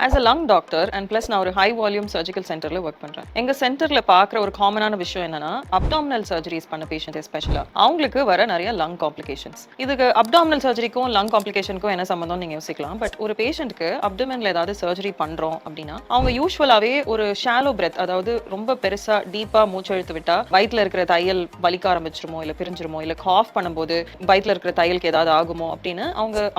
As a lung doctor and plus நான் ஒரு high volume surgical சென்டர்ல ஒர்க் பண்றேன். எங்க சென்டர்ல பார்க்குற ஒரு காமனான விஷயம் என்னன்னா, அப்டாமினல் சர்ஜரிஸ் பண்ண பேஷண்ட் எஸ்பெஷலா அவங்களுக்கு வர நிறைய லங் காம்ப்ளிகேஷன்ஸ். இதுக்கு அப்டாமினல் சர்ஜரிக்கும் லங் காம்ப்ளிகேஷனுக்கும் என்ன சம்பந்தம் நீங்க யோசிக்கலாம். பட் ஒரு பேஷண்ட்க்கு அப்டோமென்ல ஏதாவது சர்ஜரி பண்றோம் அப்படின்னா அவங்க யூஸ்வலாவே ஒரு ஷாலோ பிரெத், அதாவது ரொம்ப பெருசா டீப்பா மூச்சு இழுத்து விட்டா வயிற்றுல இருக்கிற தையல் வலிக்க ஆரம்பிச்சிருமோ இல்ல பிரிஞ்சிருமோ இல்ல காஃப் பண்ணும்போது வயிற்றுல இருக்கிற தையலுக்கு ஏதாவது ஆகுமோ அப்படின்னு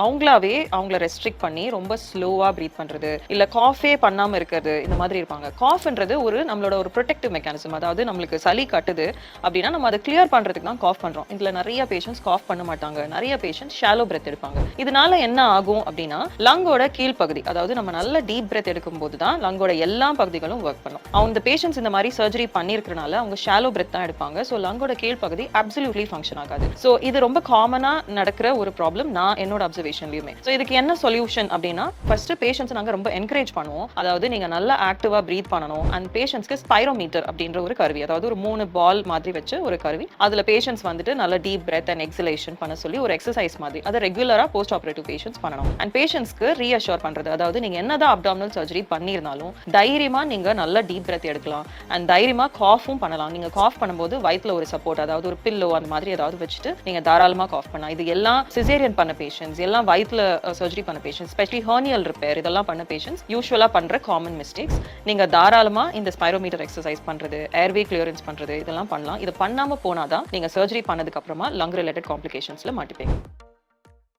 அவங்களாவே அவங்கள ரெஸ்ட்ரிக்ட் பண்ணி ரொம்ப ஸ்லோவா பிரீத் பண்றது இல்ல காஃபே பண்ணாம இருக்கிறது, இந்த மாதிரி இருப்பாங்க. காஃப்ன்றது ஒரு நம்மளோட ஒரு ப்ரொடெக்டிவ் மெக்கானிசம். அதாவது நம்மளுக்கு சளி கட்டுது அப்படின்னா நம்ம அதை கிளியர் பண்றதுக்கு தான் காஃப் பண்றோம். இதுல நிறைய பேஷண்ட்ஸ் காஃப் பண்ண மாட்டாங்க, நிறைய பேஷண்ட்ஸ் ஷாலோ பிரெத் எடுப்பாங்க. இதனால என்ன ஆகும் அப்படின்னா லங்கோட கீழ் பகுதி, அதாவது நம்ம நல்ல டீப் பிரெத் எடுக்கும் போது தான் லங்கோட எல்லா பகுதிகளும் ஒர்க் பண்ணும். அவங்க பேஷண்ட்ஸ் இந்த மாதிரி சர்ஜரி பண்ணிருக்கனால அவங்க ஷாலோ பிரெத் தான் எடுப்பாங்க. ஸோ லங்கோட கீழ் பகுதி அப்சல்யூட்லி ஃபங்க்ஷன் ஆகாது. ஸோ இது ரொம்ப காமனா நடக்கிற ஒரு ப்ராப்ளம் நான் என்னோட அப்சர்வேஷன்லயுமே. ஸோ இதுக்கு என்ன சொல்யூஷன் அப்படின்னா, ஃபர்ஸ்ட் பேஷண்ட்ஸ் நாங்க ரொம்ப என்கரேஜ் பண்ணுவோம். அதாவது நீங்க நல்லா ஆக்டிவா பிரீத் பண்ணணும். அண்ட் பேஷண்ட்ஸ்க்கு ஸ்பைரோமீட்டர் அப்படின்ற ஒரு கருவி, அதாவது ஒரு 3 பால் மாதிரி வச்சு ஒரு கருவி, அதுல பேஷண்ட்ஸ் வந்துட்டு நல்ல டீப் பிரெத் அண்ட் எக்ஸலேஷன் பண்ண சொல்லி ஒரு எக்ஸசைஸ் மாதிரி அதை ரெகுலரா போஸ்ட் ஆபரேட்டிவ் பேஷண்ட்ஸ் பண்ணணும். அண்ட் பேஷண்ட்ஸ்க்கு ரீஅஷ்யூர் பண்றது, அதாவது நீங்க என்னதான் அப்டாமினல் சர்ஜரி பண்ணிருந்தாலும் தைரியமா நீங்க நல்ல டீப் பிரெத் எடுக்கலாம் அண்ட் தைரியமா காஃபும் பண்ணலாம். நீங்க காஃப் பண்ணும்போது வயிற்றுல ஒரு சப்போர்ட், அதாவது ஒரு பில்லோ அந்த மாதிரி ஏதாவது வச்சுட்டு நீங்க தாராளமா காஃப் பண்ணலாம். இது எல்லாம் சிசேரியன் பண்ண பேஷண்ட்ஸ், எல்லாம் வயிற்றுல சர்ஜரி பண்ண பேஷண்ட்ஸ், ஸ்பெஷலி ஹெர்னியல் ரிப்பேர் இதெல்லாம் பண்ண பேஷண்ட்ஸ் யூஸ்வலா பண்ற காமன் மிஸ்டேக்ஸ். நீங்க தாராளமா இந்த ஸ்பைரோமீட்டர் எக்ஸசைஸ் பண்றது, ஏர்வே கிளியரன்ஸ் பண்றது இதெல்லாம் பண்ணலாம். இது பண்ணாம போனாதான் நீங்க சர்ஜரி பண்ணதுக்கு அப்புறமா லங் ரிலேட்டட் காம்ப்ளிகேஷன்ஸ்ல மாட்டிப்பீங்க.